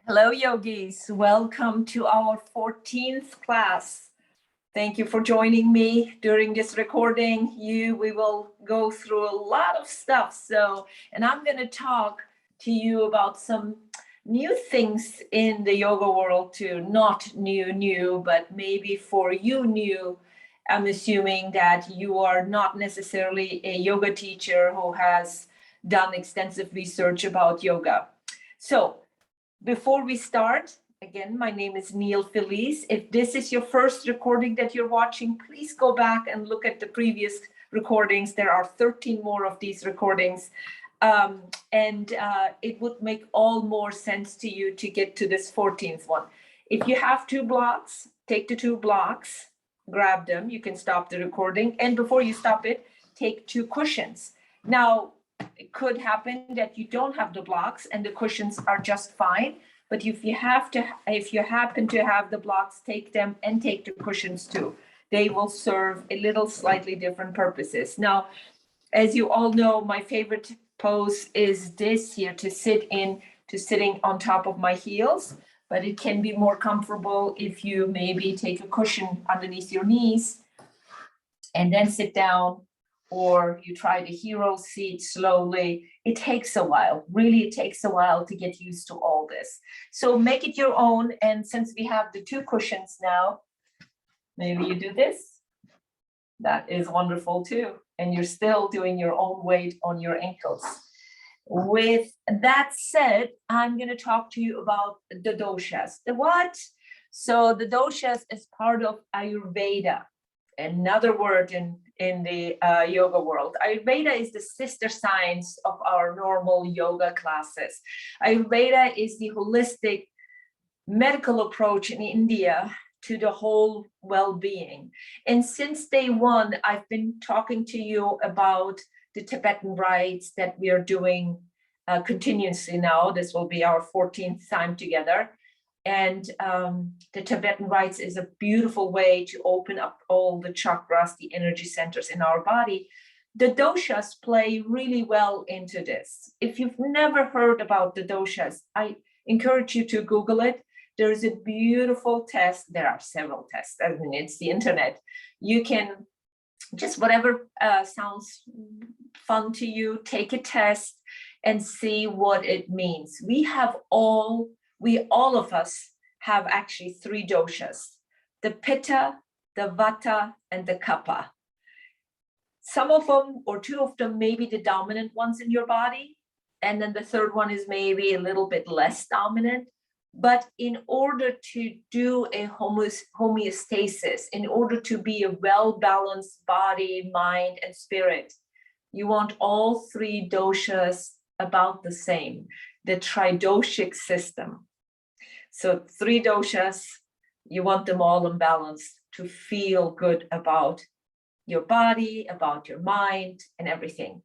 Hello, yogis. Welcome to our 14th class. Thank you for joining me during this recording. We will go through a lot of stuff. And I'm going to talk to you about some new things in the yoga world too. Not new, but maybe for you new. I'm assuming that you are not necessarily a yoga teacher who has done extensive research about yoga. So before we start, again, my name is Nil Class. If this is your first recording that you're watching, please go back and look at the previous recordings. There are 13 more of these recordings. It would make all more sense to you to get to this 14th one. If you have 2 blocks, take the 2 blocks, grab them. You can stop the recording. And before you stop it, take 2 cushions. Now, it could happen that you don't have the blocks and the cushions are just fine. But if you happen to have the blocks, take them and take the cushions too. They will serve a little slightly different purposes. Now, as you all know, my favorite pose is this here, sitting on top of my heels. But it can be more comfortable if you maybe take a cushion underneath your knees and then sit down, or you try the hero seat slowly. It takes a while. Really, it takes a while to get used to all this. So make it your own. And since we have the 2 cushions now, maybe you do this. That is wonderful too. And you're still doing your own weight on your ankles. With that said, I'm going to talk to you about the doshas. The what? So the doshas is part of Ayurveda, another word in the yoga world. Ayurveda is the sister science of our normal yoga classes. Ayurveda is the holistic medical approach in India to the whole well-being. And since day one, I've been talking to you about the Tibetan rites that we are doing continuously now. This will be our 14th time together. And the Tibetan rites is a beautiful way to open up all the chakras, the energy centers in our body. The doshas play really well into this. If you've never heard about the doshas, I encourage you to Google it. There's a beautiful test. There are several tests. I mean, it's the internet. You can just whatever sounds fun to you, take a test and see what it means. We all of us have actually 3 doshas: the pitta, the vata, and the kapha. Some of them, or 2 of them, may be the dominant ones in your body. And then the third one is maybe a little bit less dominant. But in order to do a homeostasis, in order to be a well-balanced body, mind, and spirit, you want all 3 doshas about the same, the tridoshic system. So 3 doshas, you want them all in balance to feel good about your body, about your mind, and everything.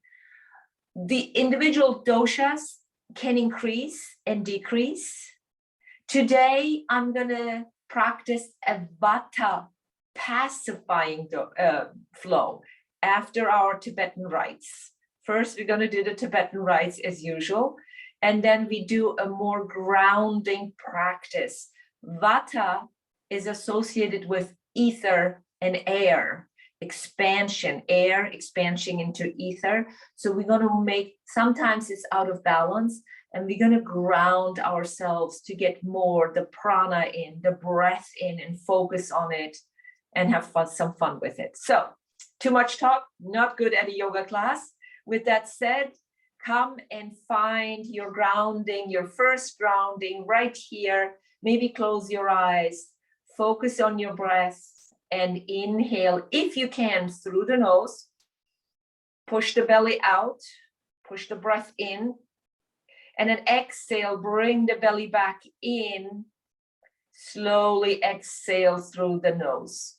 The individual doshas can increase and decrease. Today, I'm going to practice a vata pacifying flow after our Tibetan rites. First, we're going to do the Tibetan rites as usual, and then we do a more grounding practice. Vata is associated with ether and air, expansion, air expansion into ether. So we're going to sometimes it's out of balance, and we're going to ground ourselves to get more the prana in, the breath in, and focus on it and have some fun with it. So too much talk, not good at a yoga class. With that said, come and find your grounding, your first grounding right here. Maybe close your eyes, focus on your breath, and inhale, if you can, through the nose. Push the belly out, push the breath in, and then exhale, bring the belly back in. Slowly exhale through the nose.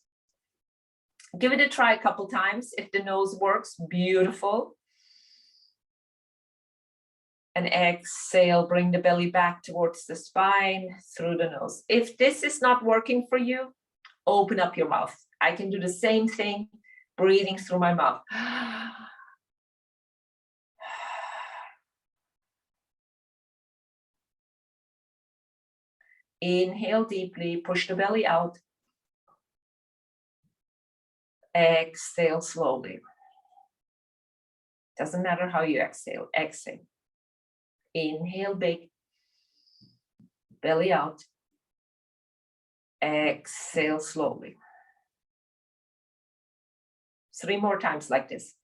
Give it a try a couple times. If the nose works, beautiful. And exhale, bring the belly back towards the spine through the nose. If this is not working for you, open up your mouth. I can do the same thing, breathing through my mouth. Inhale deeply, push the belly out. Exhale slowly. Doesn't matter how you exhale, exhale. Inhale big, belly out. Exhale slowly. 3 more times like this.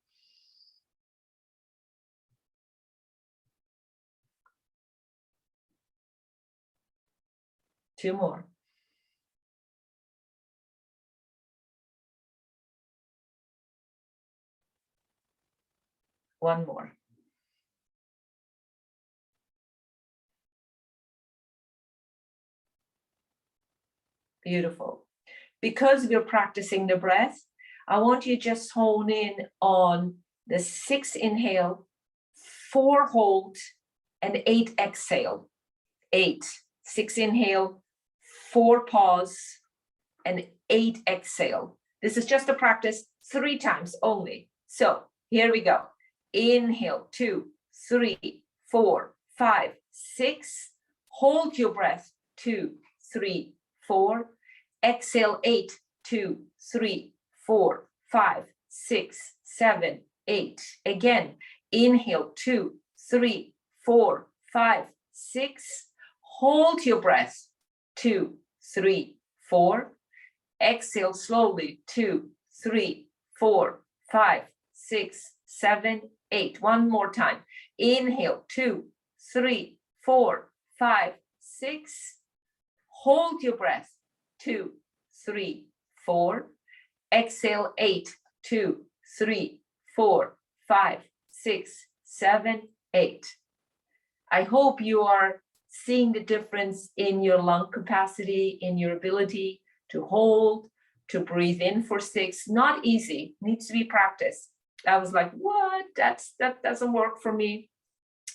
Two more. One more. Beautiful. Because we're practicing the breath, I want you to just hone in on the 6 inhale, 4 hold, and 8 exhale. 8. 6 inhale, 4 pause, and 8 exhale. This is just a practice 3 times only. So here we go. Inhale, 2, 3, 4, 5, 6. Hold your breath, 2, 3, 4. Exhale, 8, 2, 3, 4, 5, 6, 7, 8. Again, inhale, 2, 3, 4, 5, 6. Hold your breath, 2, 3, 4. Exhale slowly, 2, 3, 4, 5, 6, 7, 8. One more time. Inhale, 2, 3, 4, 5, 6. Hold your breath, 2, 3, 4. Exhale, 8, 2, 3, 4, 5, 6, 7, 8. I hope you are seeing the difference in your lung capacity, in your ability to hold, to breathe in for 6. Not easy, needs to be practiced. I was like, what? That doesn't work for me.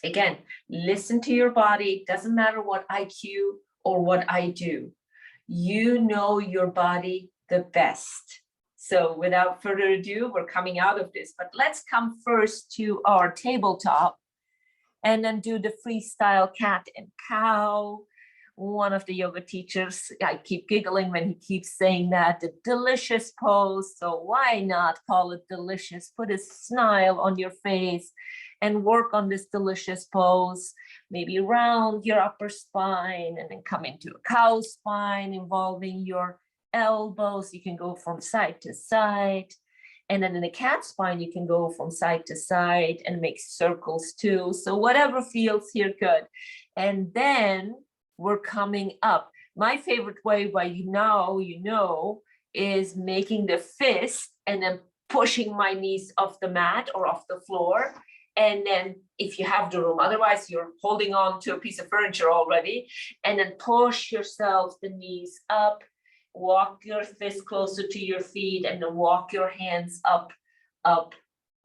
Again, listen to your body. Doesn't matter what IQ or what I do. You know your body the best. So without further ado, we're coming out of this, but let's come first to our tabletop and then do the Freestyle Cat and Cow. One of the yoga teachers, I keep giggling when he keeps saying that, the delicious pose. So why not call it delicious? Put a smile on your face and work on this delicious pose. Maybe round your upper spine and then come into a cow spine involving your elbows. You can go from side to side. And then in a cat spine, you can go from side to side and make circles too. So whatever feels here good. And then we're coming up. My favorite way, by you know, is making the fist and then pushing my knees off the mat or off the floor. And then if you have the room, otherwise you're holding on to a piece of furniture already, and then push yourself the knees up, walk your fist closer to your feet, and then walk your hands up, up,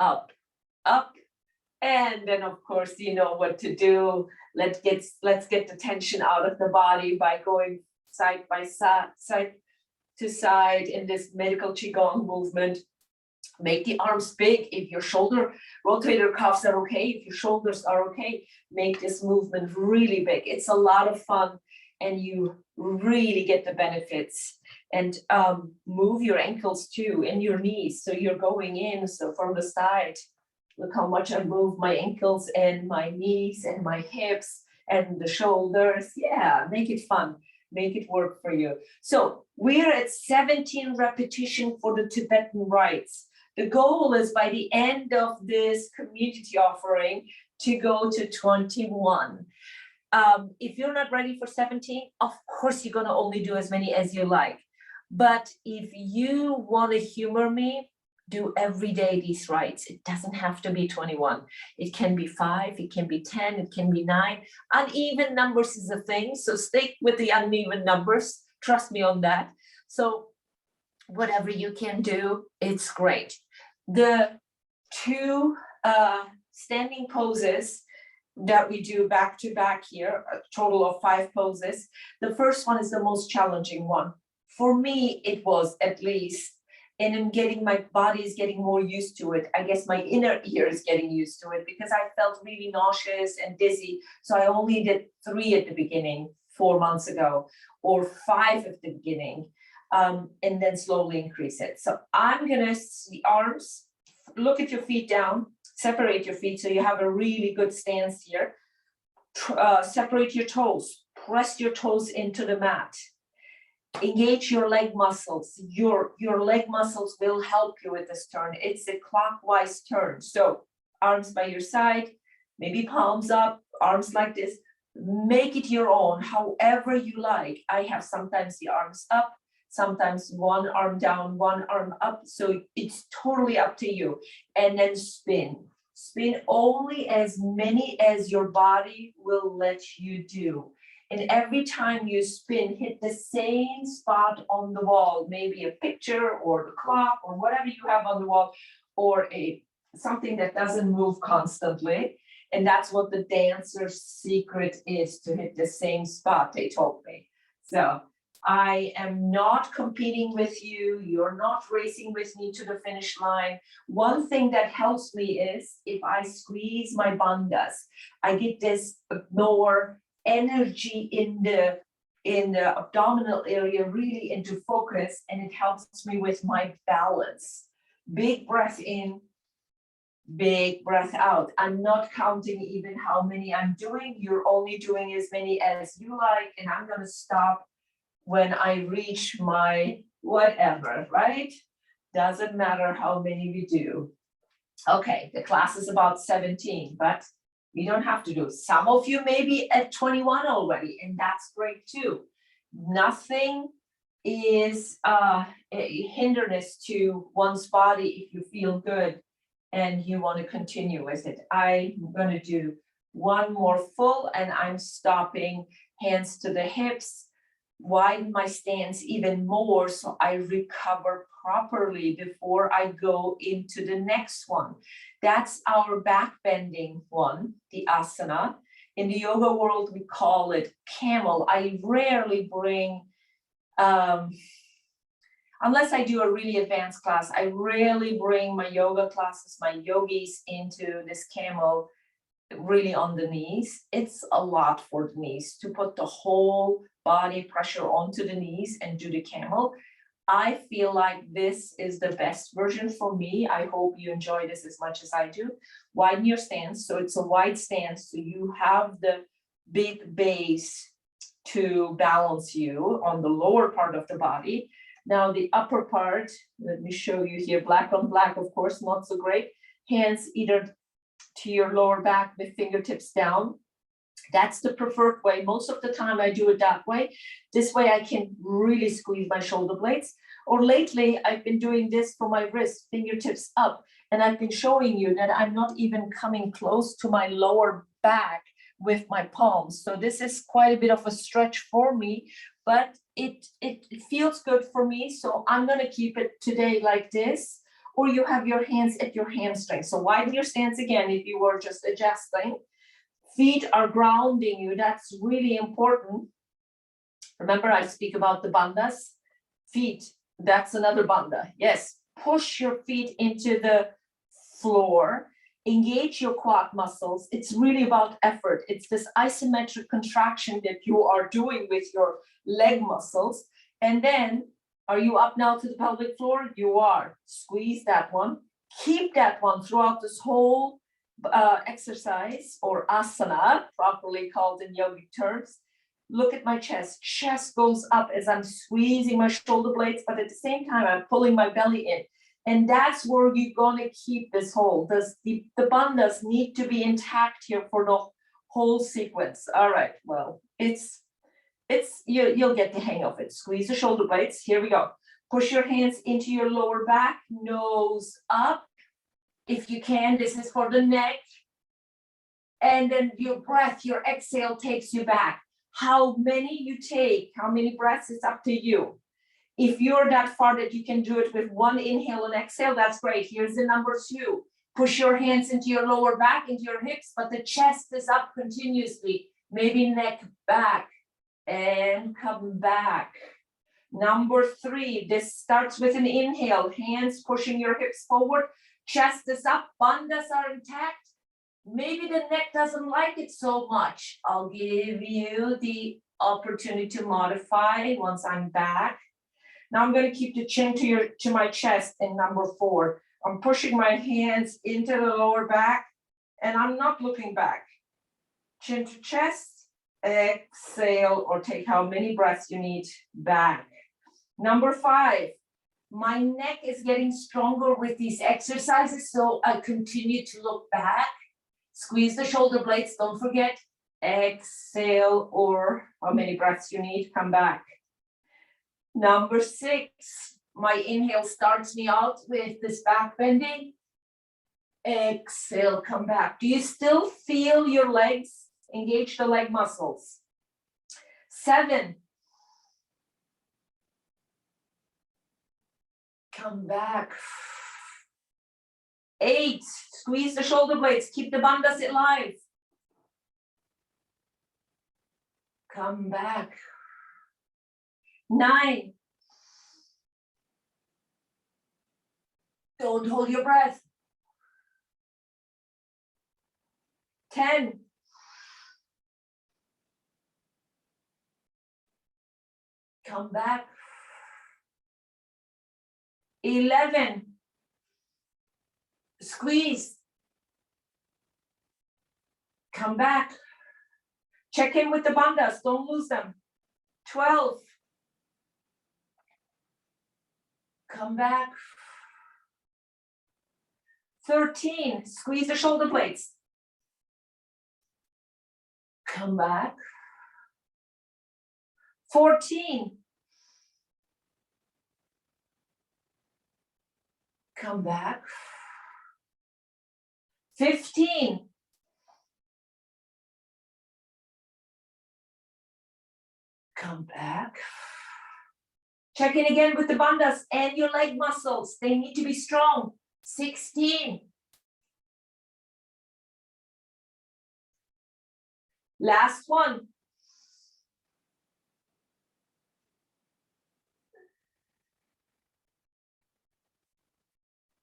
up, up. And then of course, you know what to do. Let's get the tension out of the body by going side by side, side to side in this medical Qigong movement. Make the arms big. If your shoulder rotator cuffs are okay, if your shoulders are okay, make this movement really big. It's a lot of fun and you really get the benefits. And move your ankles too and your knees. So you're going in, so from the side. Look how much I move my ankles and my knees and my hips and the shoulders. Yeah, make it fun. Make it work for you. So we're at 17 repetitions for the Tibetan rites. The goal is by the end of this community offering to go to 21. If you're not ready for 17, of course you're going to only do as many as you like. But if you want to humor me, do every day these rites. It doesn't have to be 21. It can be 5, it can be 10, it can be 9. Uneven numbers is a thing, so stick with the uneven numbers. Trust me on that. So whatever you can do, it's great. The 2 standing poses that we do back to back here, a total of 5 poses. The first one is the most challenging one. For me, it was at least. And I'm getting, my body is getting more used to it. I guess my inner ear is getting used to it because I felt really nauseous and dizzy. So I only did 3 at the beginning, 4 months ago, or 5 at the beginning, and then slowly increase it. So I'm gonna see arms, look at your feet down, separate your feet so you have a really good stance here. Separate your toes, press your toes into the mat. Engage your leg muscles. Your leg muscles will help you with this turn. It's a clockwise turn. So arms by your side, maybe palms up, arms like this. Make it your own, however you like. I have sometimes the arms up, sometimes one arm down, one arm up. So it's totally up to you. And then spin. Spin only as many as your body will let you do. And every time you spin, hit the same spot on the wall, maybe a picture or the clock or whatever you have on the wall, or something that doesn't move constantly. And that's what the dancer's secret is, to hit the same spot, they told me. So I am not competing with you. You're not racing with me to the finish line. One thing that helps me is if I squeeze my bandhas, I get this more energy in the abdominal area, really into focus, and it helps me with my balance. Big breath in, big breath out. I'm not counting even how many I'm doing. You're only doing as many as you like, and I'm going to stop when I reach my whatever, right? Doesn't matter how many we do. Okay, the class is about 17, but you don't have to do. Some of you may be at 21 already, and that's great too. Nothing is a hindrance to one's body if you feel good and you want to continue with it. I'm going to do one more full, and I'm stopping, hands to the hips, widen my stance even more so I recover properly before I go into the next one. That's our back bending one, the asana. In the yoga world, we call it camel. I rarely bring, unless I do a really advanced class, I rarely bring my yoga classes, my yogis into this camel really on the knees. It's a lot for the knees to put the whole body pressure onto the knees and do the camel. I feel like this is the best version for me. I hope you enjoy this as much as I do. Widen your stance. So it's a wide stance. So you have the big base to balance you on the lower part of the body. Now the upper part, let me show you here, black on black, of course, not so great. Hands either to your lower back with fingertips down. That's the preferred way. Most of the time I do it that way. This way I can really squeeze my shoulder blades. Or lately I've been doing this for my wrist, fingertips up. And I've been showing you that I'm not even coming close to my lower back with my palms. So this is quite a bit of a stretch for me, but it feels good for me. So I'm going to keep it today like this. Or you have your hands at your hamstring. So widen your stance again if you were just adjusting. Feet are grounding you. That's really important. Remember, I speak about the bandhas. Feet, that's another bandha. Yes, push your feet into the floor. Engage your quad muscles. It's really about effort. It's this isometric contraction that you are doing with your leg muscles. And then, are you up now to the pelvic floor? You are. Squeeze that one. Keep that one throughout this whole exercise, or asana, properly called in yogic terms. Look at my chest. Chest goes up as I'm squeezing my shoulder blades, but at the same time, I'm pulling my belly in. And that's where you're going to keep this whole. The bandhas need to be intact here for the whole sequence. All right, well, you'll get the hang of it. Squeeze the shoulder blades. Here we go. Push your hands into your lower back, nose up. If you can, this is for the neck. And then your breath, your exhale takes you back. How many you take, how many breaths, it's up to you. If you're that far that you can do it with one inhale and exhale, that's great. Here's the number 2. Push your hands into your lower back, into your hips, but the chest is up continuously. Maybe neck back and come back. Number 3, this starts with an inhale, hands pushing your hips forward. Chest is up, bandhas are intact. Maybe the neck doesn't like it so much. I'll give you the opportunity to modify once I'm back. Now I'm going to keep the chin to my chest in number 4. I'm pushing my hands into the lower back and I'm not looking back. Chin to chest, exhale, or take how many breaths you need back. Number 5, my neck is getting stronger with these exercises, so I continue to look back. Squeeze the shoulder blades, don't forget. Exhale, or how many breaths you need, come back. Number 6, my inhale starts me out with this back bending. Exhale, come back. Do you still feel your legs? Engage the leg muscles. 7, come back. 8, squeeze the shoulder blades, keep the bandhas alive. Come back. 9, don't hold your breath. 10, come back. 11, squeeze. Come back. Check in with the bandhas, don't lose them. 12, come back. 13, squeeze the shoulder blades. Come back. 14, come back. 15, come back. Check in again with the bandhas and your leg muscles. They need to be strong. 16. Last one.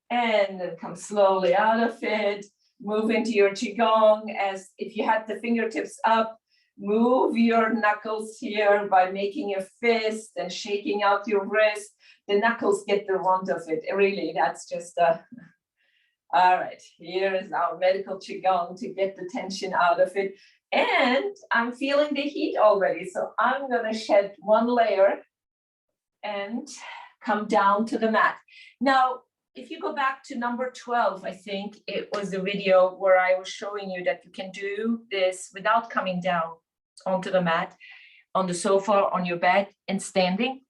And then come slowly out of it. Move into your qigong as if you had the fingertips up. Move your knuckles here by making a fist and shaking out your wrist. The knuckles get the runt of it. Really, that's just all right. Here is our medical qigong to get the tension out of it. And I'm feeling the heat already. So I'm going to shed one layer and come down to the mat. Now, if you go back to number 12, I think it was the video where I was showing you that you can do this without coming down onto the mat, on the sofa, on your bed, and standing.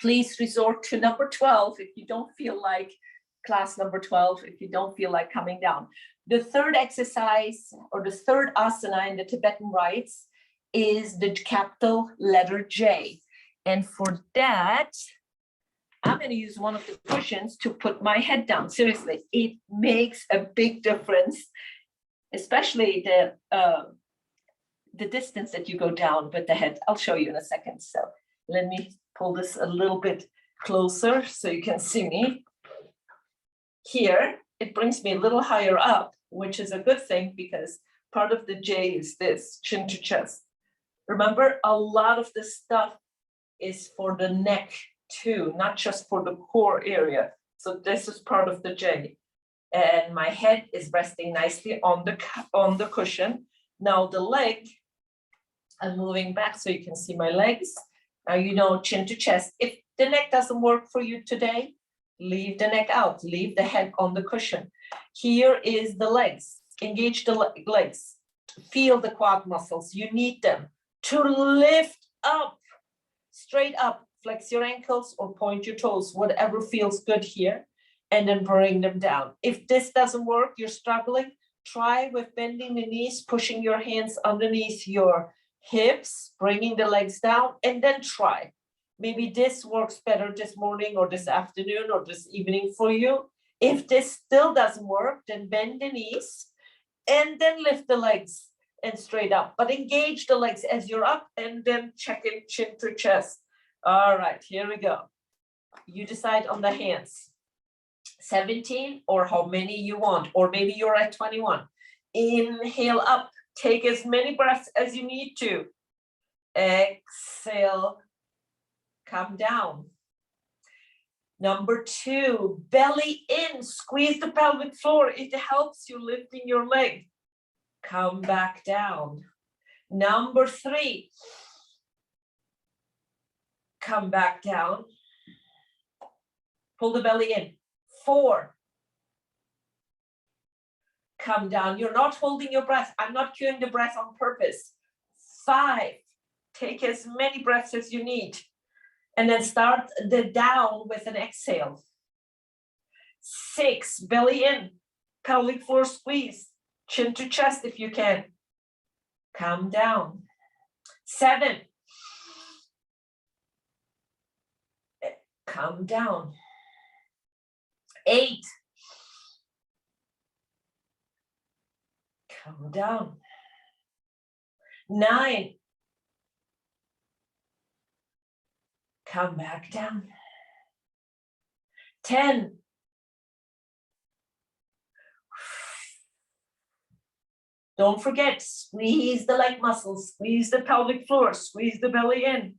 Please resort to number 12 if you don't feel like class number 12, if you don't feel like coming down. The third exercise, or the third asana in the Tibetan rites, is the capital letter J. And for that, I'm going to use one of the cushions to put my head down. Seriously, it makes a big difference, especially the distance that you go down with the head. I'll show you in a second. So let me pull this a little bit closer so you can see me. Here, it brings me a little higher up, which is a good thing because part of the J is this, chin to chest. Remember, a lot of this stuff is for the neck too, not just for the core area. So this is part of the J. And my head is resting nicely on the cushion. Now the leg, I'm moving back so you can see my legs. Now, you know, chin to chest. If the neck doesn't work for you today, leave the neck out, leave the head on the cushion. Here is the legs. Engage the legs. Feel the quad muscles. You need them to lift up, straight up. Flex your ankles or point your toes, whatever feels good here, and then bring them down. If this doesn't work, you're struggling, try with bending the knees, pushing your hands underneath your hips, bringing the legs down, and then try. Maybe this works better this morning or this afternoon or this evening for you. If this still doesn't work, then bend the knees and then lift the legs and straight up. But engage the legs as you're up and then check in chin to chest. All right, here we go. You decide on the hands. 17 or how many you want, or maybe you're at 21. Inhale up. Take as many breaths as you need to. Exhale, come down. Number 2, belly in, squeeze the pelvic floor. It helps you lifting your leg. Come back down. Number 3, come back down. Pull the belly in. 4, come down. You're not holding your breath. I'm not cueing the breath on purpose. 5, take as many breaths as you need. And then start the down with an exhale. 6, belly in, pelvic floor squeeze, chin to chest if you can. Come down. 7, come down. 8, come down. 9, come back down. 10, don't forget, squeeze the leg muscles, squeeze the pelvic floor, squeeze the belly in.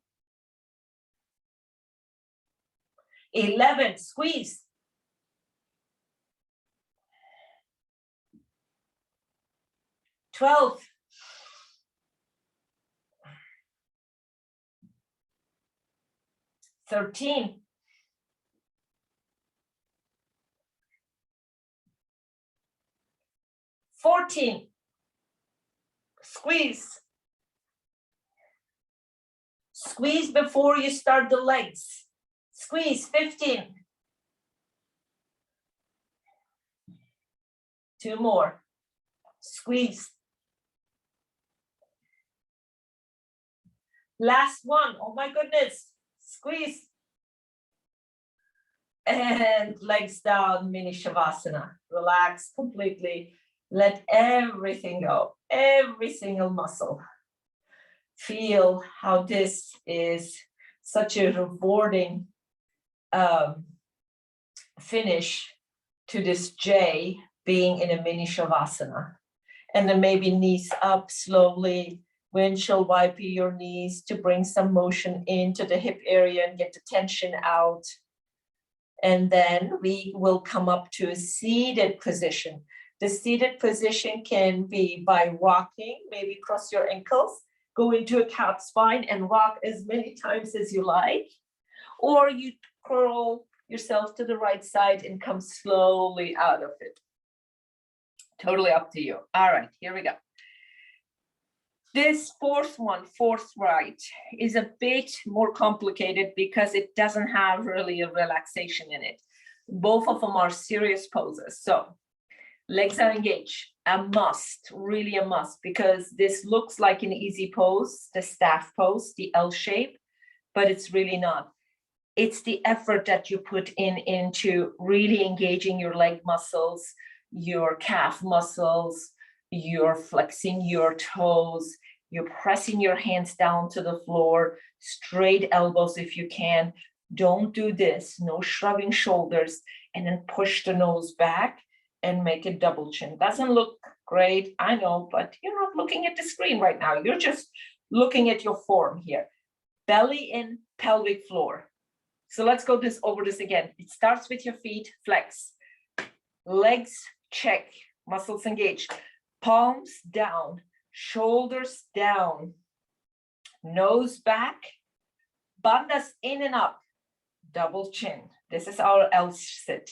11, squeeze. 12, 13, 14, squeeze. Squeeze before you start the legs. Squeeze. 15. 2 more. Squeeze. Last one. Oh my goodness. Squeeze. And legs down, mini Shavasana. Relax completely. Let everything go. Every single muscle. Feel how this is such a rewarding finish to this J, being in a mini Shavasana. And then maybe knees up slowly, windshield wiping your knees to bring some motion into the hip area and get the tension out. And then we will come up to a seated position. The seated position can be by rocking, maybe cross your ankles, go into a cat spine and rock as many times as you like. Or you curl yourself to the right side and come slowly out of it. Totally up to you. All right, here we go. This fourth right, is a bit more complicated because it doesn't have really a relaxation in it. Both of them are serious poses. So legs are engaged, a must, really a must, because this looks like an easy pose, the staff pose, the L shape, but it's really not. It's the effort that you put into really engaging your leg muscles, your calf muscles, you're flexing your toes, you're pressing your hands down to the floor, straight elbows if you can. Don't do this, no shrugging shoulders, and then push the nose back and make a double chin. Doesn't look great, I know, but you're not looking at the screen right now. You're just looking at your form here. Belly in, pelvic floor. So let's go over this again. It starts with your feet, flex. Legs, check, muscles engaged. Palms down, shoulders down, nose back, bandhas in and up, double chin. This is our L sit.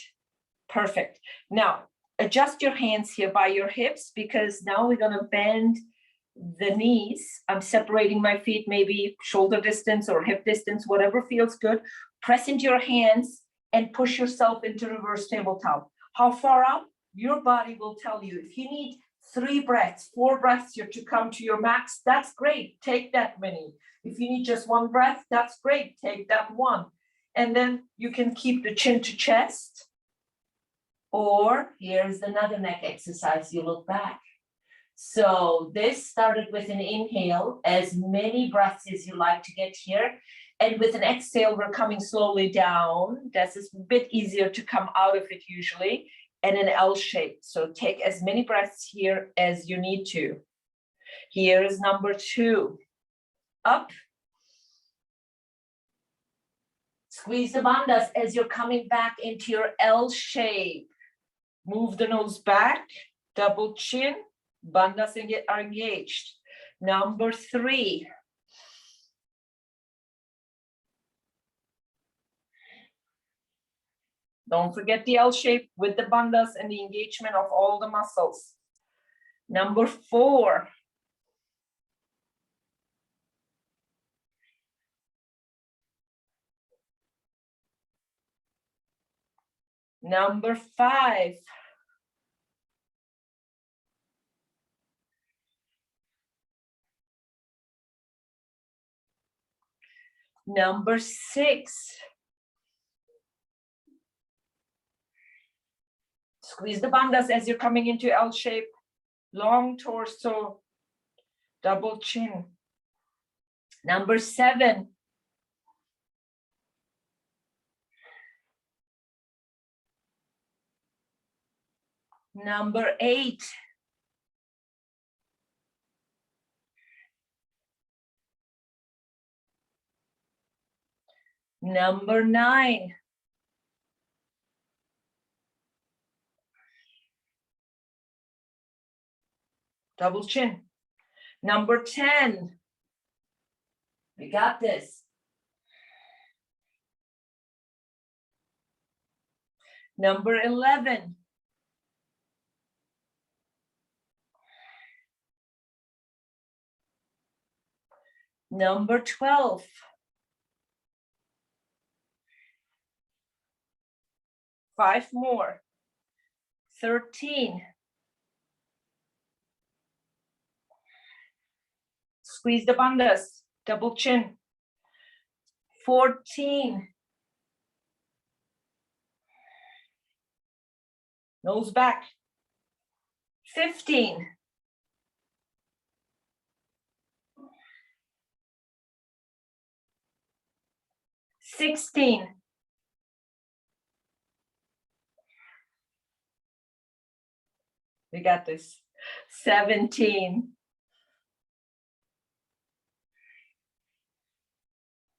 Perfect. Now, adjust your hands here by your hips, because now we're going to bend the knees. I'm separating my feet, maybe shoulder distance or hip distance, whatever feels good. Press into your hands and push yourself into reverse tabletop. How far up? Your body will tell you. If you need 3 breaths, 4 breaths here to come to your max, that's great. Take that many. If you need just 1 breath, that's great. Take that 1. And then you can keep the chin to chest. Or here's another neck exercise. You look back. So this started with an inhale, as many breaths as you like to get here. And with an exhale, we're coming slowly down. This is a bit easier to come out of it usually. And an L shape. So take as many breaths here as you need to. Here is number 2. up. Squeeze the bandhas as you're coming back into your L shape. Move the nose back, double chin, bandhas are engaged. Number 3. Don't forget the L shape with the bandhas and the engagement of all the muscles. Number 4. Number 5. Number 6. Squeeze the bandhas as you're coming into L shape. Long torso, double chin. Number 7. Number 8. Number 9. Double chin. Number 10. We got this. Number 11. Number 12. Five more. 13. Squeeze the bandhas, double chin. 14. Nose back. 15. 16. 17.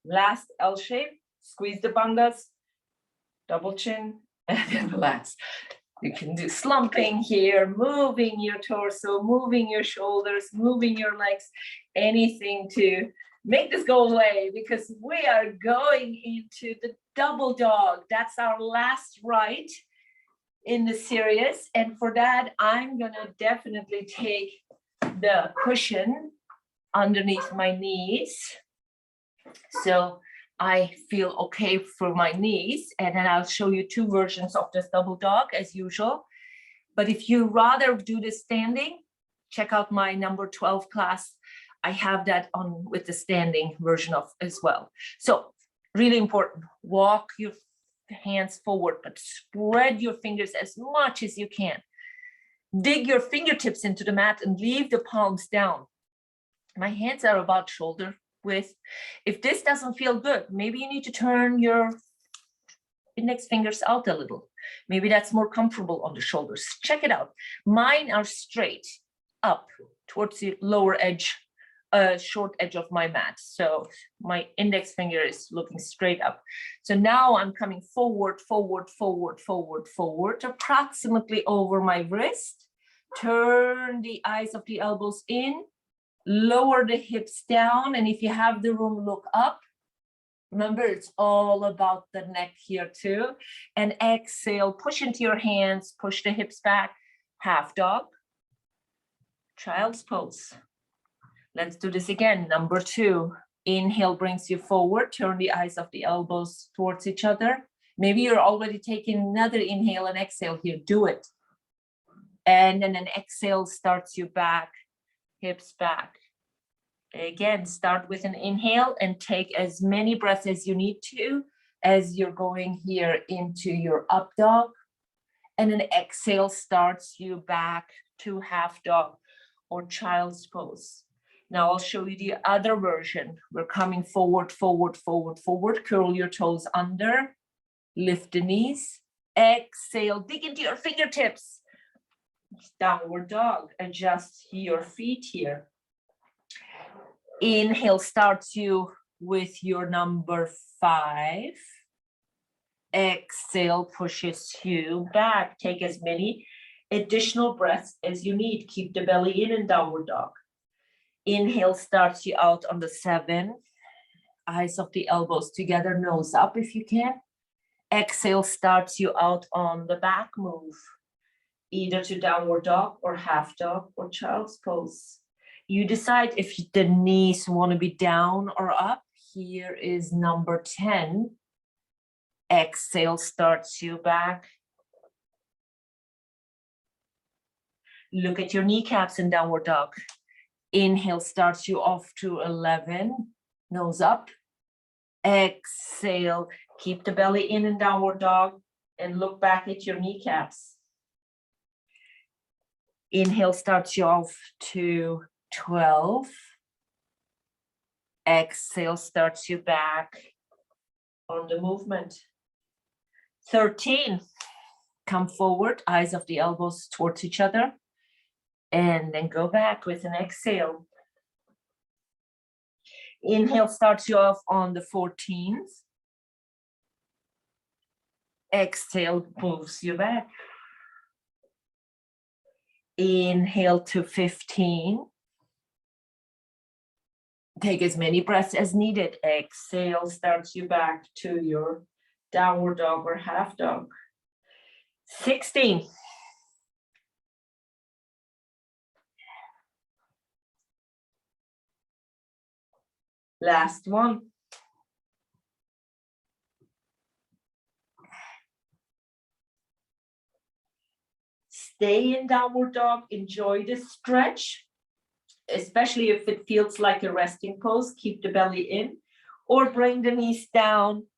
Last L shape, squeeze the bandhas, double chin, and then relax. You can do slumping here, moving your torso, moving your shoulders, moving your legs, anything to make this go away, because we are going into the double dog. That's our last ride in the series. And for that, I'm gonna definitely take the cushion underneath my knees, so I feel okay for my knees. And then I'll show you 2 versions of this double dog as usual. But if you rather do this standing, check out my number 12 class. I have that on with the standing version of as well. So really important, walk your hands forward, but spread your fingers as much as you can. Dig your fingertips into the mat and leave the palms down. My hands are about shoulder width. If this doesn't feel good, maybe you need to turn your index fingers out a little. Maybe that's more comfortable on the shoulders. Check it out. Mine are straight up towards the lower edge, short edge of my mat. So my index finger is looking straight up. So now I'm coming forward, forward, forward, forward, forward, approximately over my wrist. Turn the eyes of the elbows in. Lower the hips down, and if you have the room, look up. Remember, it's all about the neck here too. And exhale, push into your hands, push the hips back. Half dog, child's pose. Let's do this again. Number 2, inhale brings you forward. Turn the eyes of the elbows towards each other. Maybe you're already taking another inhale and exhale here. Do it. And then an exhale starts you back. Hips back. Again, start with an inhale and take as many breaths as you need to as you're going here into your up dog. And an exhale starts you back to half dog or child's pose. Now I'll show you the other version. We're coming forward, forward, forward, forward. Curl your toes under, lift the knees, exhale, dig into your fingertips. Downward dog, adjust your feet here. Inhale starts you with your number 5. Exhale pushes you back. Take as many additional breaths as you need. Keep the belly in downward dog. Inhale starts you out on the 7. Eyes of the elbows together, nose up if you can. Exhale starts you out on the back move, either to downward dog or half dog or child's pose. You decide if the knees want to be down or up. Here is number 10. Exhale starts you back. Look at your kneecaps in downward dog. Inhale starts you off to 11. Nose up. Exhale. Keep the belly in downward dog and look back at your kneecaps. Inhale starts you off to 12. Exhale starts you back on the movement. 13. Come forward, eyes of the elbows towards each other. And then go back with an exhale. Inhale starts you off on the 14th. Exhale moves you back. Inhale to 15. Take as many breaths as needed. Exhale starts you back to your downward dog or half dog. 16. Last one. Stay in downward dog. Enjoy the stretch, especially if it feels like a resting pose. Keep the belly in, or bring the knees down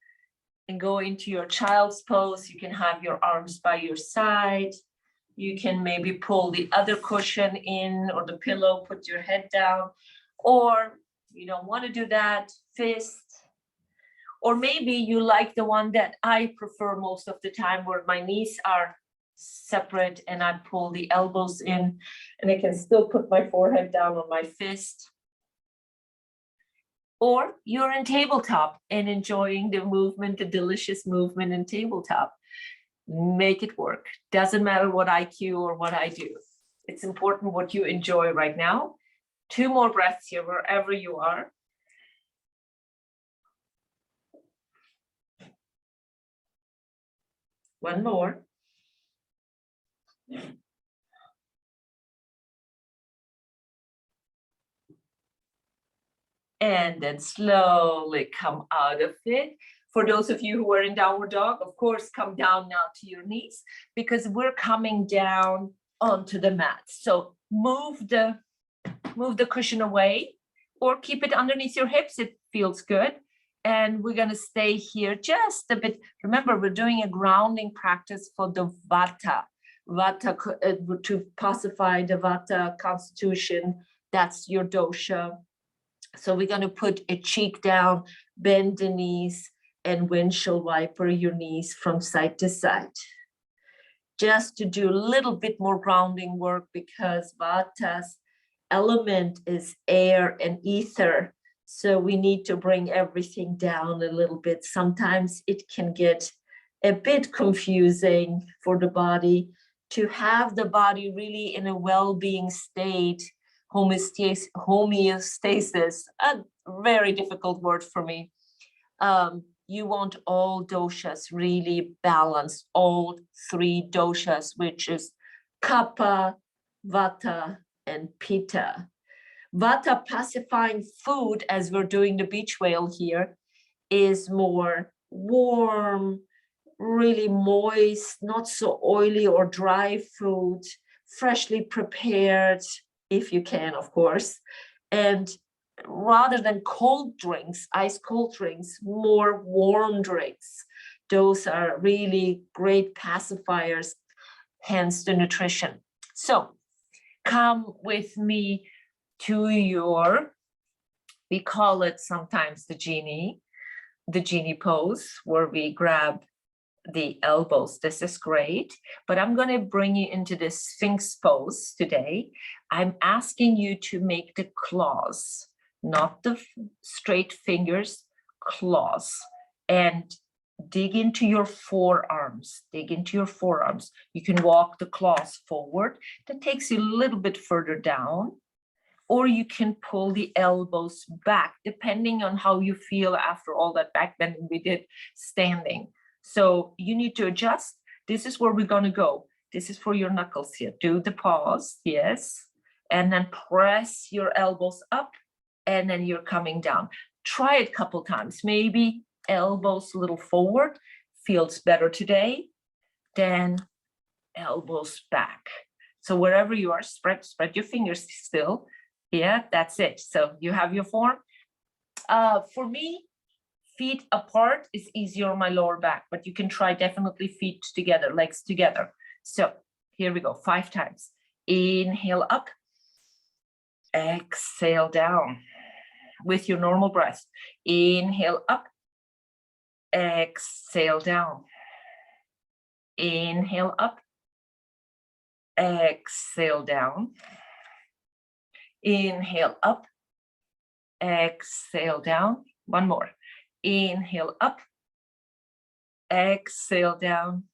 and go into your child's pose. You can have your arms by your side. You can maybe pull the other cushion in or the pillow, put your head down, or you don't want to do that, fist. Or maybe you like the one that I prefer most of the time, where my knees are separate and I pull the elbows in and I can still put my forehead down on my fist. Or you're in tabletop and enjoying the movement, the delicious movement in tabletop. Make it work. Doesn't matter what I cue or what I do. It's important what you enjoy right now. 2 more breaths here, wherever you are. One more. And then slowly come out of it. For those of you who are in downward dog, of course, come down now to your knees, because we're coming down onto the mat. So move the cushion away or keep it underneath your hips. It feels good. And we're going to stay here just a bit. Remember, we're doing a grounding practice for the Vata. Vata, to pacify the Vata constitution. That's your dosha. So we're going to put a cheek down, bend the knees, and windshield wiper your knees from side to side. Just to do a little bit more grounding work, because Vata's element is air and ether. So we need to bring everything down a little bit. Sometimes it can get a bit confusing for the body. To have the body really in a well-being state, homeostasis, a very difficult word for me. You want all doshas really balanced, all 3 doshas, which is Kapha, Vata, and Pitta. Vata, pacifying food, as we're doing the beach whale here, is more warm, really moist, not so oily or dry food, freshly prepared, if you can, of course. And rather than cold drinks, ice cold drinks, more warm drinks. Those are really great pacifiers, hence the nutrition. So come with me to your, we call it sometimes the genie pose, where we grab the elbows. This is great, but I'm going to bring you into this Sphinx pose today. I'm asking you to make the claws not the straight fingers, claws, and dig into your forearms. Dig into your forearms. You can walk the claws forward. That takes you a little bit further down, or you can pull the elbows back, depending on how you feel after all that back bending we did standing. So you need to adjust. This is where we're going to go. This is for your knuckles here. Do the pause, yes. And then press your elbows up, and then you're coming down. Try it a couple times. Maybe elbows a little forward. Feels better today. Then elbows back. So wherever you are, spread your fingers still. Yeah, that's it. So you have your form. For me, feet apart is easier on my lower back, but you can try definitely feet together, legs together. So here we go, 5 times. Inhale up, exhale down with your normal breath. Inhale up, exhale down. Inhale up, exhale down. Inhale up, exhale down. One more. Inhale up, exhale down,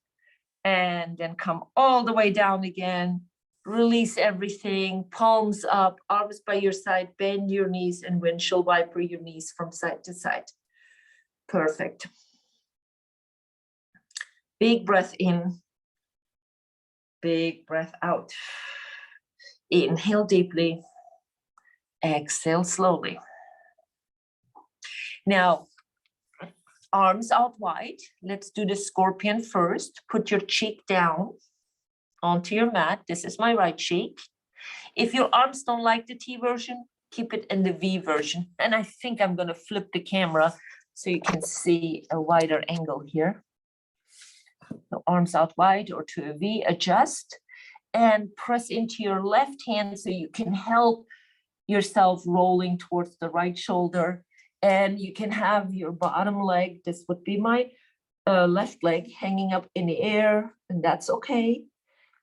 and then come all the way down again. Release everything, palms up, arms by your side, bend your knees, and windshield wiper your knees from side to side. Perfect. Big breath in, big breath out. Inhale deeply, exhale slowly. Now, arms out wide. Let's do the scorpion first. Put your cheek down onto your mat. This is my right cheek. If your arms don't like the T version, keep it in the V version. And I think I'm going to flip the camera so you can see a wider angle here. So arms out wide or to a V, adjust and press into your left hand so you can help yourself rolling towards the right shoulder. And you can have your bottom leg, this would be my left leg, hanging up in the air, and that's okay.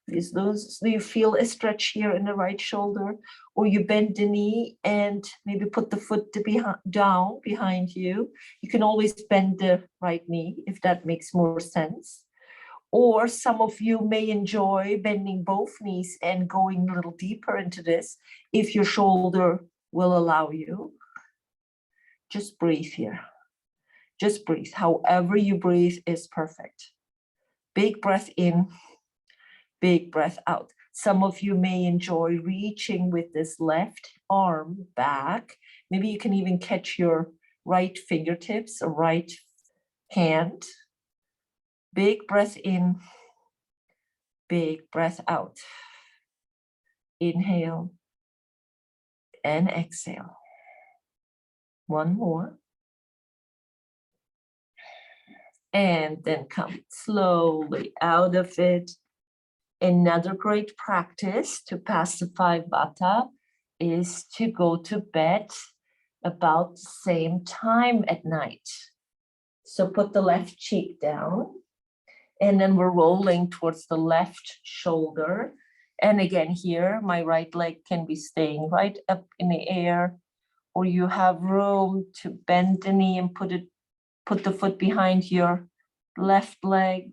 Those, you feel a stretch here in the right shoulder, or you bend the knee and maybe put the foot down behind you. You can always bend the right knee if that makes more sense. Or some of you may enjoy bending both knees and going a little deeper into this if your shoulder will allow you. Just breathe here. Just breathe. However you breathe is perfect. Big breath in, big breath out. Some of you may enjoy reaching with this left arm back. Maybe you can even catch your right fingertips or right hand. Big breath in, big breath out. Inhale and exhale. One more. And then come slowly out of it. Another great practice to pacify Vata is to go to bed about the same time at night. So put the left cheek down, and then we're rolling towards the left shoulder. And again, here, my right leg can be staying right up in the air, or you have room to bend the knee and put the foot behind your left leg.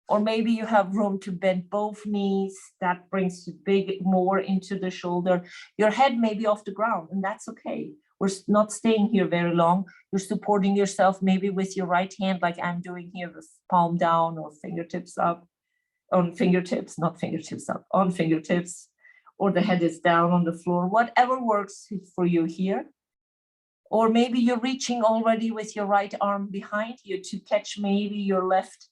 Or maybe you have room to bend both knees. That brings more into the shoulder. Your head may be off the ground, and that's okay. We're not staying here very long. You're supporting yourself maybe with your right hand, like I'm doing here, with palm down or fingertips up. On fingertips, not fingertips up, on fingertips. Or the head is down on the floor. Whatever works for you here. Or maybe you're reaching already with your right arm behind you to catch maybe your left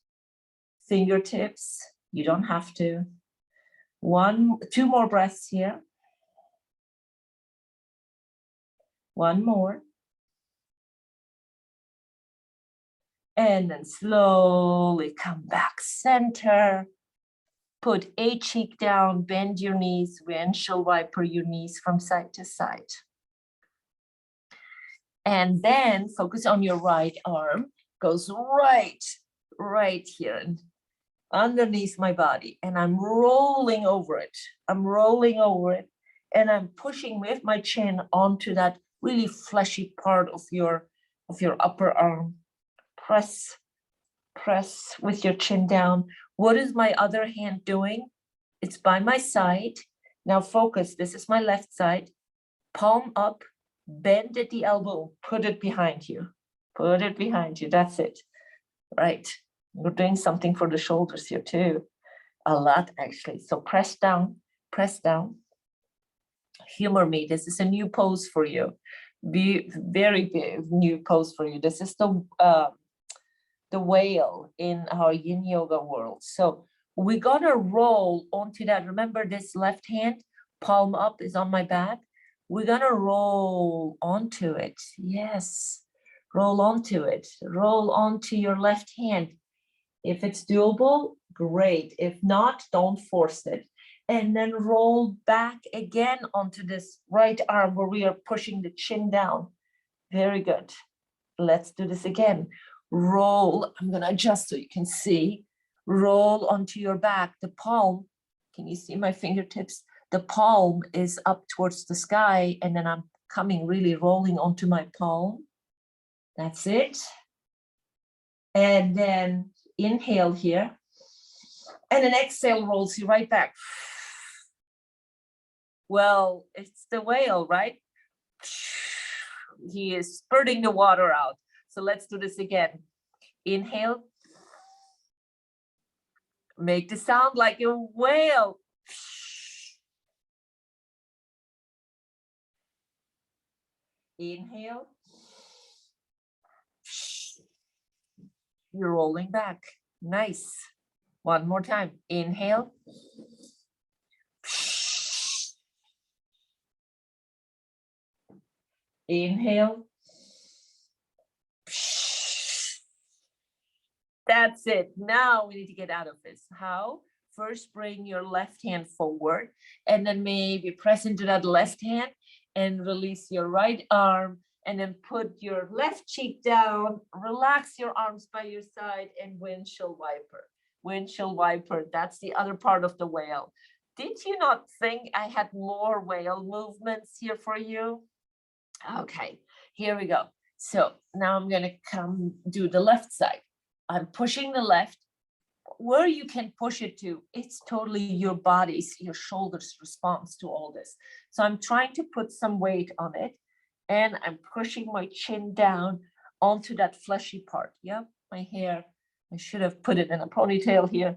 fingertips. You don't have to. 2 more breaths here. One more. And then slowly come back center. Put a cheek down, bend your knees, windshield wiper your knees from side to side. And then focus on your right arm. Goes right here and underneath my body. And I'm rolling over it. I'm rolling over it. And I'm pushing with my chin onto that really fleshy part of your upper arm. Press with your chin down. What is my other hand doing? It's by my side. Now focus, this is my left side. Palm up, bend at the elbow, put it behind you. Put it behind you, that's it. Right, we're doing something for the shoulders here too. A lot actually, so press down. Humor me, this is a new pose for you. Very big new pose for you. This is the whale in our yin yoga world. So we're gonna roll onto that. Remember this left hand, palm up is on my back. We're gonna roll onto it. Yes, roll onto it. Roll onto your left hand. If it's doable, great. If not, don't force it. And then roll back again onto this right arm where we are pushing the chin down. Very good. Let's do this again. Roll, I'm gonna adjust so you can see. Roll onto your back, the palm, can you see my fingertips? The palm is up towards the sky, and then I'm coming really rolling onto my palm. That's it. And then inhale here. And then exhale rolls you right back. Well, it's the whale, right? He is spurting the water out. So let's do this again. Inhale. Make the sound like a whale. Inhale. You're rolling back. Nice. One more time. Inhale. Inhale. That's it. Now we need to get out of this. How? First, bring your left hand forward and then maybe press into that left hand and release your right arm, and then put your left cheek down, relax your arms by your side, and windshield wiper. Windshield wiper, that's the other part of the whale. Did you not think I had more whale movements here for you? Okay, here we go. So now I'm gonna come do the left side. I'm pushing the left. Where you can push it to, it's totally your body's, your shoulders response to all this. So I'm trying to put some weight on it, and I'm pushing my chin down onto that fleshy part. Yep, my hair, I should have put it in a ponytail here.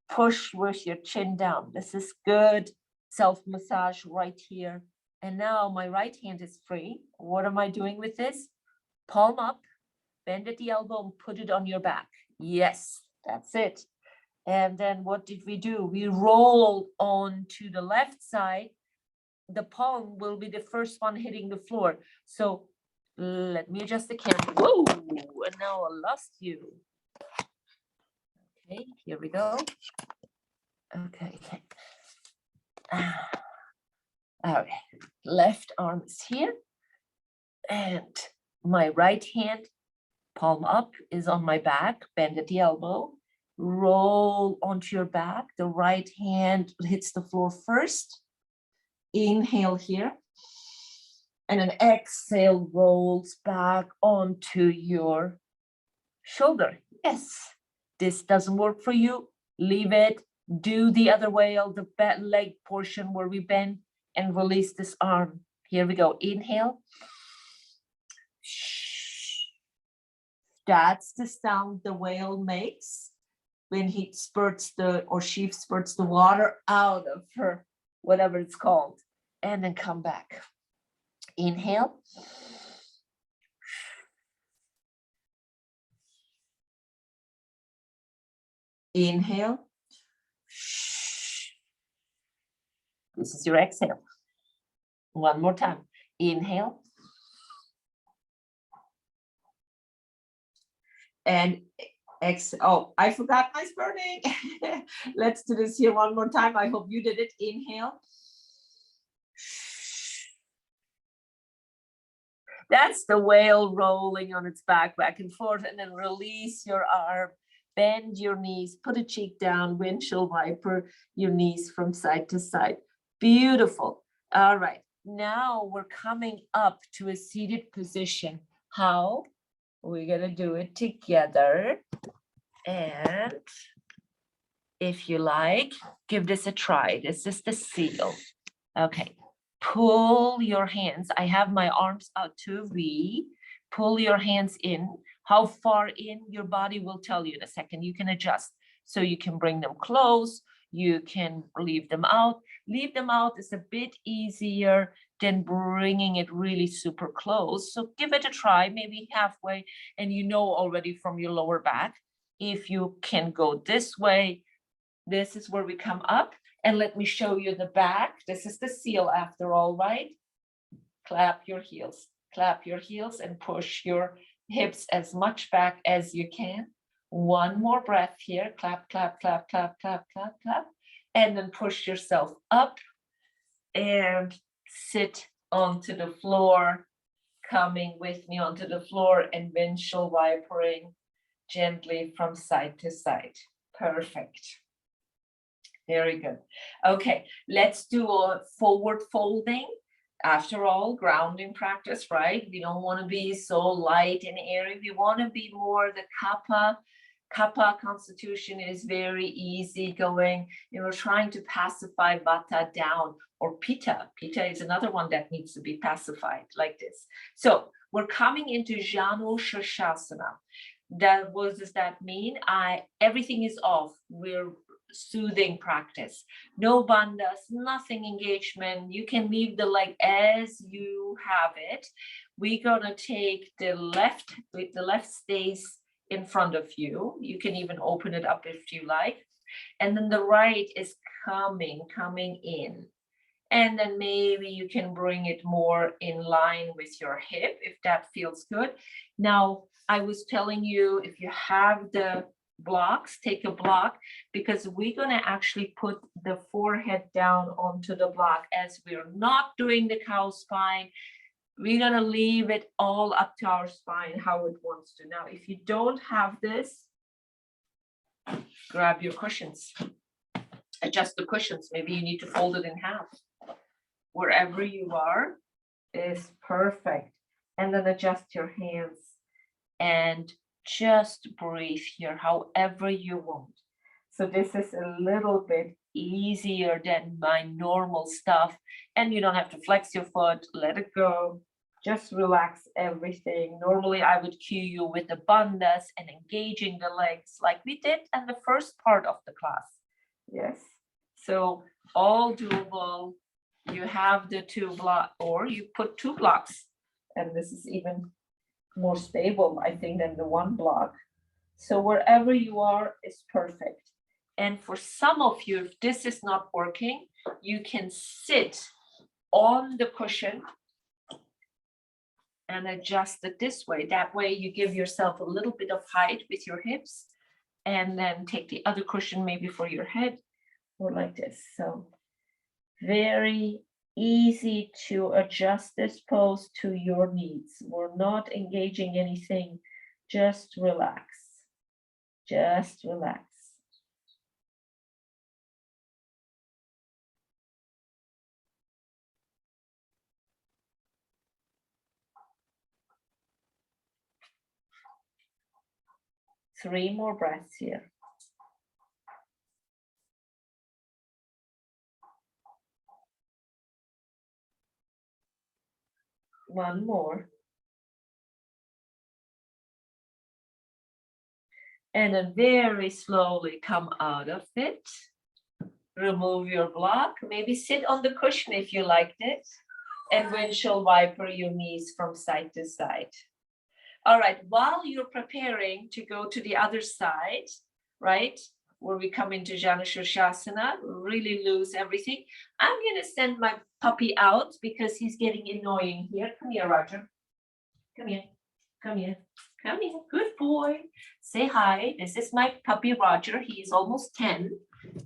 Push with your chin down. This is good. Self-massage right here. And now my right hand is free. What am I doing with this? Palm up, bend at the elbow and put it on your back. Yes, that's it. And then what did we do? We rolled on to the left side. The palm will be the first one hitting the floor. So let me adjust the camera. Whoa, and now I lost you. Okay, here we go. Okay. All right, left arm is here. And my right hand, palm up, is on my back, bend at the elbow. Roll onto your back. The right hand hits the floor first. Inhale here. And then exhale rolls back onto your shoulder. Yes, this doesn't work for you. Leave it. Do the other whale, the back leg portion where we bend and release this arm. Here we go. Inhale. That's the sound the whale makes when he spurts or she spurts the water out of her, whatever it's called, and then come back. Inhale. Inhale. This is your exhale. One more time. Inhale. And exhale. Oh, I forgot my spurting. Let's do this here one more time. I hope you did it. Inhale. That's the whale rolling on its back and forth, and then release your arm, bend your knees, put a cheek down, windshield wiper your knees from side to side. Beautiful. All right, Now we're coming up to a seated position. How? We're gonna do it together. And if you like, give this a try. This is the seal. Okay, pull your hands. I have my arms out to V. Pull your hands in. How far in your body will tell you in a second. You can adjust. So you can bring them close. You can leave them out. Leave them out is a bit easier than bringing it really super close. So give it a try, maybe halfway. And you know already from your lower back, if you can go this way, this is where we come up. And let me show you the back. This is the seal after all, right? Clap your heels. Clap your heels and push your hips as much back as you can. One more breath here. Clap, clap, clap, clap, clap, clap, clap. And then push yourself up and sit onto the floor, coming with me onto the floor and windshield wipering gently from side to side. Perfect. Very good. Okay, let's do a forward folding. After all, grounding practice, right? We don't want to be so light and airy. We want to be more the kappa. Kappa constitution is very easy going. We're trying to pacify vata down, or pitta. Pitta is another one that needs to be pacified like this. So we're coming into Janu Shirshasana. What does that mean? Everything is off. We're soothing practice. No bandhas, nothing engagement. You can leave the leg as you have it. We're gonna take the left stays in front of you. You can even open it up if you like. And then the right is coming in. And then maybe you can bring it more in line with your hip if that feels good. Now, I was telling you, if you have the blocks, take a block, because we're going to actually put the forehead down onto the block as we're not doing the cow spine. We're going to leave it all up to our spine, how it wants to. Now, if you don't have this, grab your cushions. Adjust the cushions. Maybe you need to fold it in half. Wherever you are is perfect. And then adjust your hands and just breathe here however you want. So this is a little bit easier than my normal stuff. And you don't have to flex your foot, let it go. Just relax everything. Normally I would cue you with the bandhas and engaging the legs like we did in the first part of the class. Yes. So all doable. You have the 2 block, or you put 2 blocks. And this is even more stable, I think, than the 1 block. So wherever you are is perfect. And for some of you, if this is not working, you can sit on the cushion and adjust it this way. That way you give yourself a little bit of height with your hips, and then take the other cushion maybe for your head, or like this. So very easy to adjust this pose to your needs. We're not engaging anything. Just relax. Just relax. Three more breaths here. One more. And then very slowly come out of it. Remove your block. Maybe sit on the cushion if you liked it. And windshield wiper your knees from side to side. All right, while you're preparing to go to the other side, right, where we come into Janu Shirshasana, really lose everything. I'm going to send my puppy out because he's getting annoying here. Come here, Roger. Come here. Come here. Come here. Good boy. Say hi. This is my puppy, Roger. He is almost 10,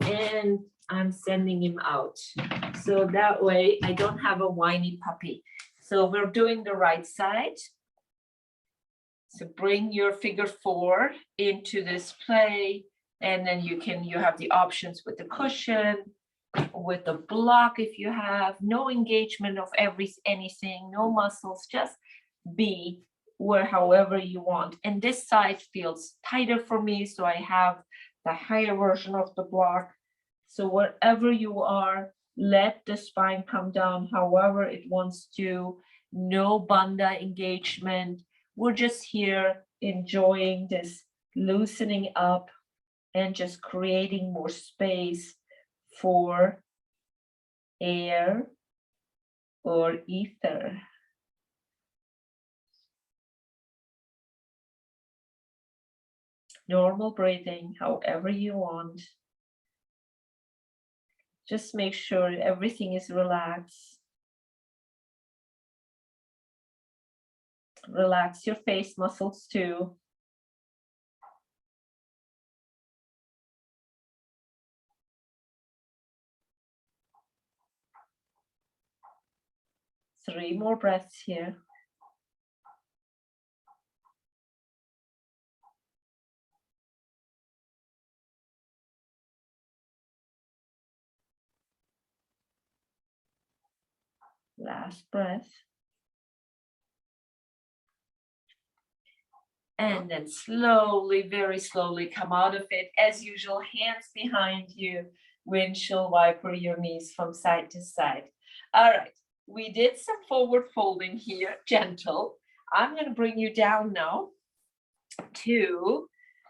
and I'm sending him out. So that way I don't have a whiny puppy. So we're doing the right side. So bring your figure 4 into this play, and then you have the options with the cushion. with the block if you have, no engagement of anything, no muscles, just be however you want. And this side feels tighter for me, so I have the higher version of the block. So wherever you are, let the spine come down however it wants to. No bandha engagement. We're just here enjoying this loosening up and just creating more space for air or ether. Normal breathing, however you want. Just make sure everything is relaxed. Relax your face muscles too. Three more breaths here. Last breath. And then slowly, very slowly come out of it. As usual, hands behind you, windshield wiper your knees from side to side. All right, we did some forward folding here, gentle. I'm going to bring you down now to,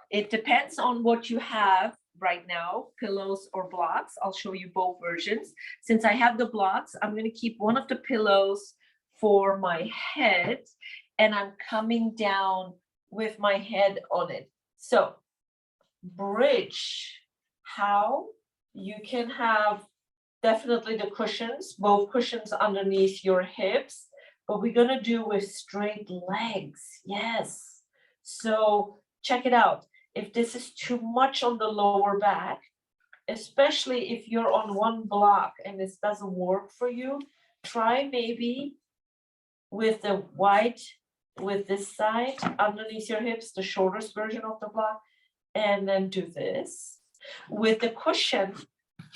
it depends on what you have right now, pillows or blocks. I'll show you both versions. Since I have the blocks, I'm going to keep one of the pillows for my head, and I'm coming down with my head on it. So bridge, how you can have definitely the cushions, both cushions underneath your hips, but we're going to do with straight legs. Yes. So check it out. If this is too much on the lower back, especially if you're on one block and this doesn't work for you, try maybe with the white, with this side underneath your hips, the shortest version of the block, and then do this. With the cushion,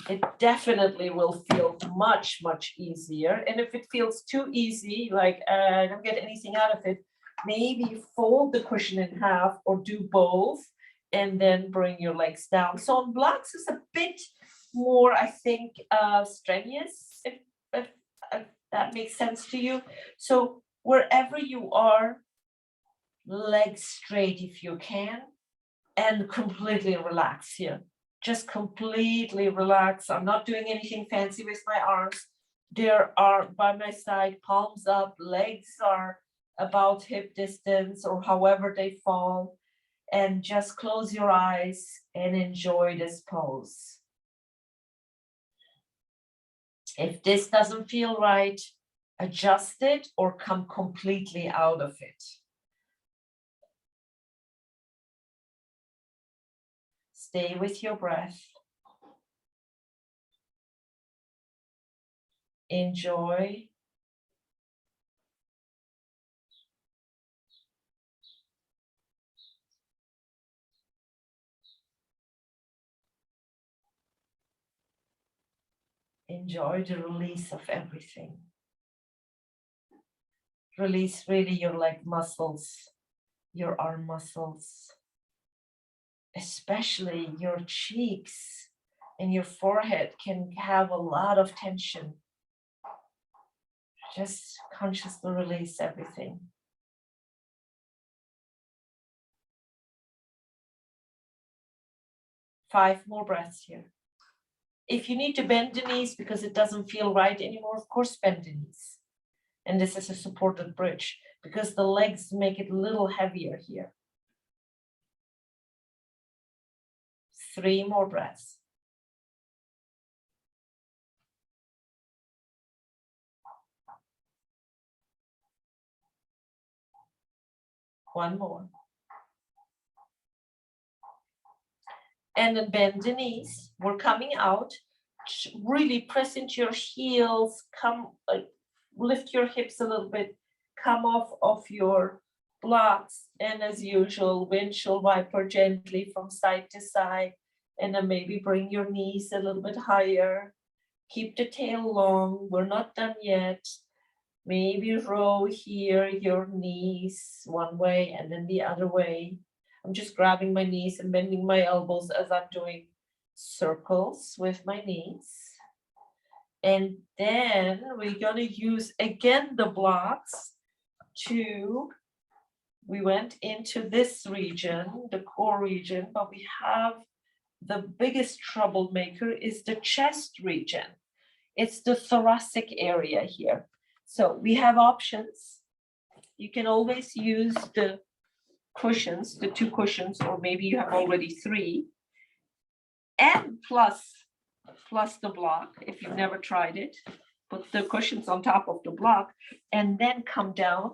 it definitely will feel much, much easier. And if it feels too easy, like I don't get anything out of it, maybe fold the cushion in half or do both and then bring your legs down. So on blocks is a bit more, I think, strenuous, if that makes sense to you. So wherever you are, legs straight if you can, and completely relax here. Just completely relax. I'm not doing anything fancy with my arms. They are by my side, palms up, legs are about hip distance or however they fall. And just close your eyes and enjoy this pose. If this doesn't feel right, adjust it or come completely out of it. Stay with your breath. Enjoy. Enjoy the release of everything. Release really your leg muscles, your arm muscles, especially your cheeks and your forehead can have a lot of tension. Just consciously release everything. Five more breaths here. If you need to bend the knees because it doesn't feel right anymore, of course, bend the knees. And this is a supported bridge because the legs make it a little heavier here. 3 more breaths. One more. And then bend the knees. We're coming out. Really press into your heels. Lift your hips a little bit. Come off of your blocks. And as usual, windshield wiper gently from side to side. And then maybe bring your knees a little bit higher. Keep the tail long. We're not done yet. Maybe roll here your knees one way and then the other way. I'm just grabbing my knees and bending my elbows as I'm doing circles with my knees. And then we're going to use again the blocks to, we went into this region, the core region, but we have the biggest troublemaker is the chest region. It's the thoracic area here. So we have options. You can always use the cushions, the 2 cushions, or maybe you have already 3, and plus the block. If you've never tried it, put the cushions on top of the block and then come down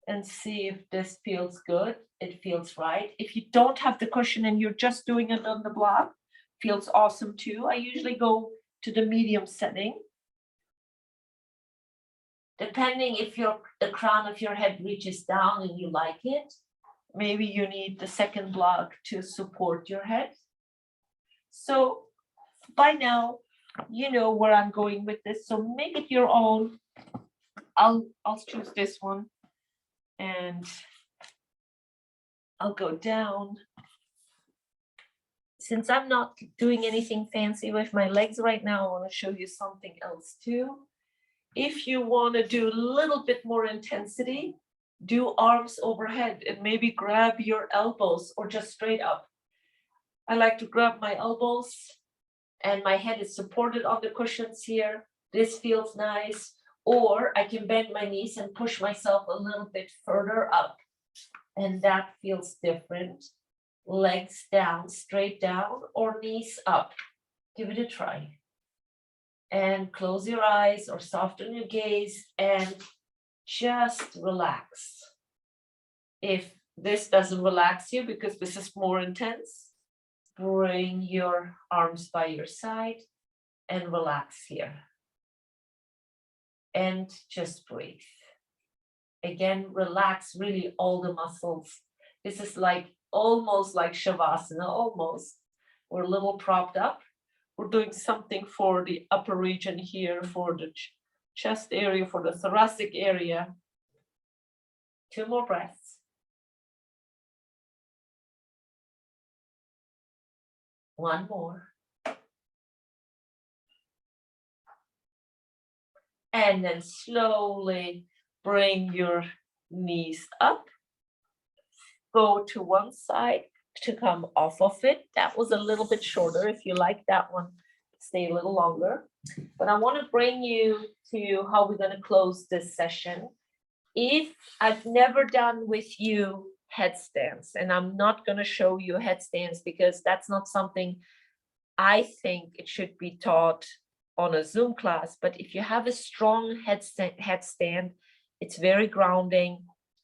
and see if this feels good. It feels right. If you don't have the cushion and you're just doing it on the block, feels awesome too. I usually go to the medium setting. Depending if the crown of your head reaches down and you like it, maybe you need the second block to support your head. So by now, you know where I'm going with this. So make it your own. I'll choose this one and I'll go down. Since I'm not doing anything fancy with my legs right now, I want to show you something else too. If you want to do a little bit more intensity, do arms overhead and maybe grab your elbows or just straight up. I like to grab my elbows and my head is supported on the cushions here. This feels nice. Or I can bend my knees and push myself a little bit further up. And that feels different. Legs down, straight down, or knees up. Give it a try. And close your eyes or soften your gaze and just relax. If this doesn't relax you because this is more intense, bring your arms by your side and relax here. And just breathe. Again, relax really all the muscles. This is like almost like Shavasana, almost. We're a little propped up. We're doing something for the upper region here, for the chest area, for the thoracic area. 2 more breaths. 1 more. And then slowly bring your knees up. Go to one side to come off of it. That was a little bit shorter. If you like that one, stay a little longer. But I want to bring you to how we're going to close this session. If I've never done with you headstands, and I'm not going to show you headstands because that's not something I think it should be taught on a Zoom class. But if you have a strong headstand, it's very grounding.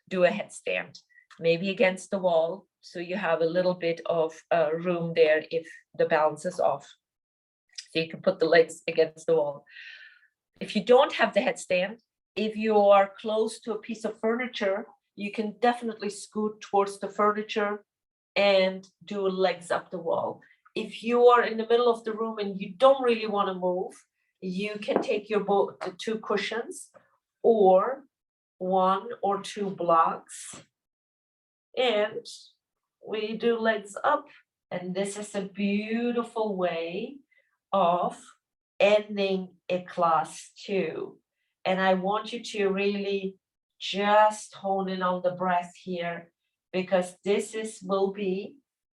Do a headstand, maybe against the wall, so you have a little bit of room there if the balance is off. So you can put the legs against the wall. If you don't have the headstand, if you are close to a piece of furniture, you can definitely scoot towards the furniture and do legs up the wall. If you are in the middle of the room and you don't really want to move, you can take the 2 cushions or 1 or 2 blocks, and we do legs up. And this is a beautiful way of ending a class too. And I want you to really just hone in on the breath here, because this will be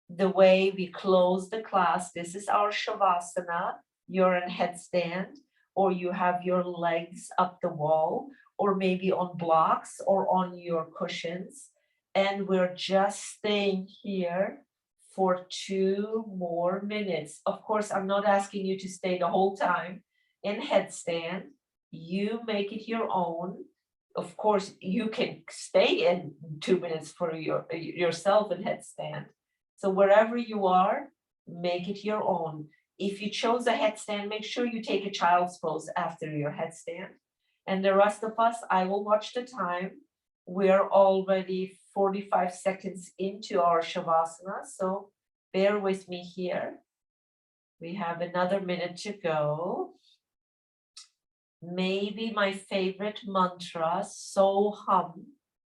the way we close the class. This is our Shavasana. You're in headstand, or you have your legs up the wall, or maybe on blocks or on your cushions. And we're just staying here for 2 more minutes. Of course, I'm not asking you to stay the whole time in headstand. You make it your own. Of course, you can stay in 2 minutes for yourself in headstand. So wherever you are, make it your own. If you chose a headstand, make sure you take a child's pose after your headstand. And the rest of us, I will watch the time. We're already 45 seconds into our Shavasana, so bear with me here. We have another minute to go. Maybe my favorite mantra, so hum.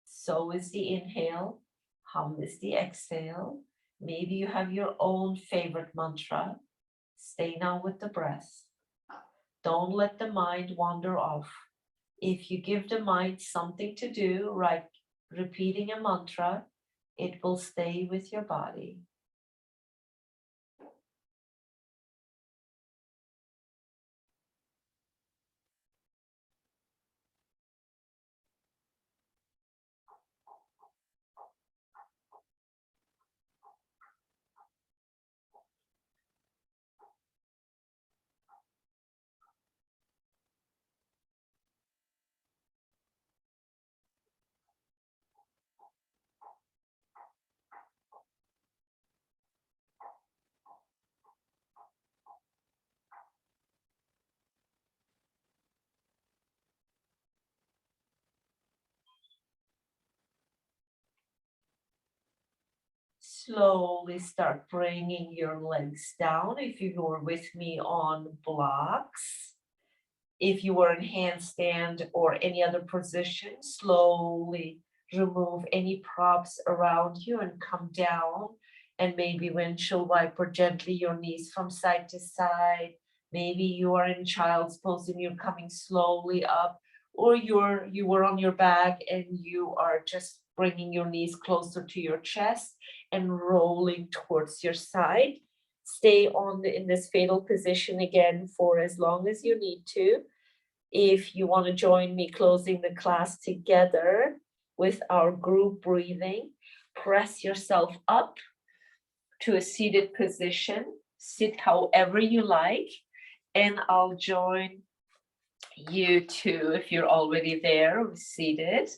So is the inhale, hum is the exhale. Maybe you have your own favorite mantra. Stay now with the breath. Don't let the mind wander off. If you give the mind something to do, like repeating a mantra, it will stay with your body. Slowly start bringing your legs down. If you were with me on blocks, if you were in handstand or any other position, slowly remove any props around you and come down. And maybe windshield wiper gently your knees from side to side. Maybe you are in child's pose and you're coming slowly up, or you were on your back and you are just bringing your knees closer to your chest and rolling towards your side. Stay in this fetal position again for as long as you need to. If you want to join me closing the class together with our group breathing, press yourself up to a seated position. Sit however you like, and I'll join you too if you're already there seated.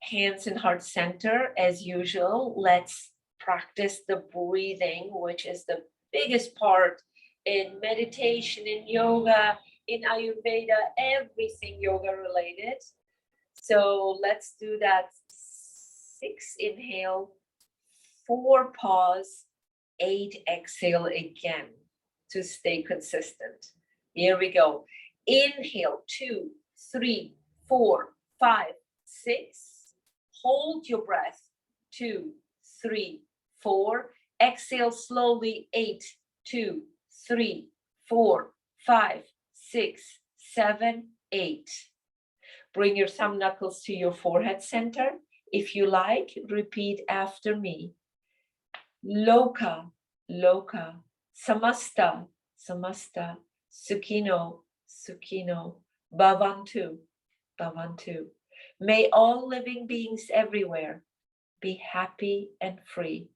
Hands in heart center as usual. Let's practice the breathing, which is the biggest part in meditation, in yoga, in Ayurveda, everything yoga related. So let's do that. 6 inhale, 4 pause, 8 exhale again to stay consistent. Here we go. Inhale, 2, 3, 4, 5, 6. Hold your breath, 2, 3, 4. Exhale slowly, 8, 2, 3, 4, 5, 6, 7, 8. Bring your thumb knuckles to your forehead center. If you like, repeat after me. Loka, loka, samasta, samasta, sukhino, sukhino, bhavantu, bhavantu. May all living beings everywhere be happy and free.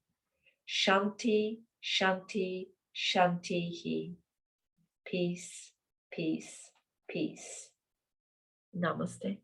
Shanti, shanti, shantihi. Peace, peace, peace. Namaste.